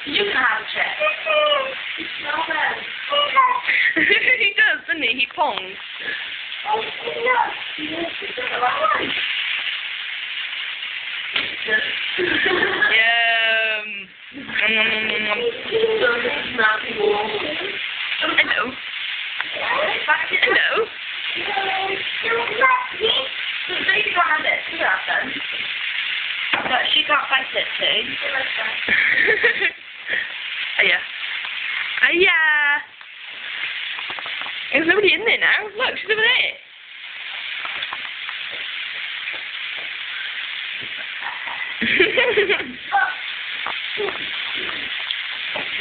You can have a check. He does, doesn't he? He pongs. Yeah. Hello. Hello. Maybe don't have it. She got them. But she can't fight it too. Hiya. Hiya. There's nobody in there now. Look, she's over there.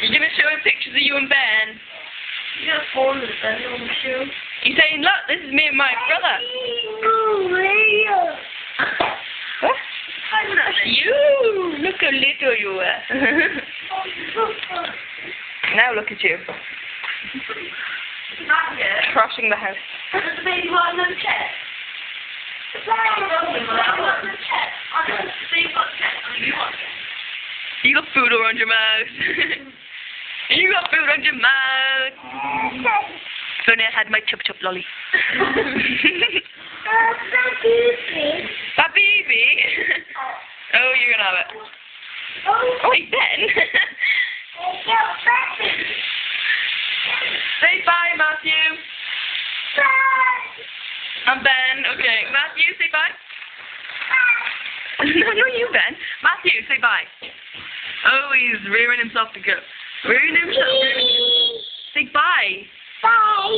You're going to show him pictures of you and Ben? You got phone with Ben on the shoe. You're saying, look, this is me and my brother. What? That's you. Look how little you are. Now look at you. Not yet. Trashing the house. Does the baby want another check? You got food around your mouth. You got food around your mouth. Then I had my chop chop lolly. That baby. Oh, you're gonna have it. Oh, wait, Ben. Say bye, Matthew. I'm Ben. Okay, Matthew, say bye. No, not you, Ben. Matthew, say bye. Oh, he's rearing himself to go. Rearing himself. Say bye. Bye.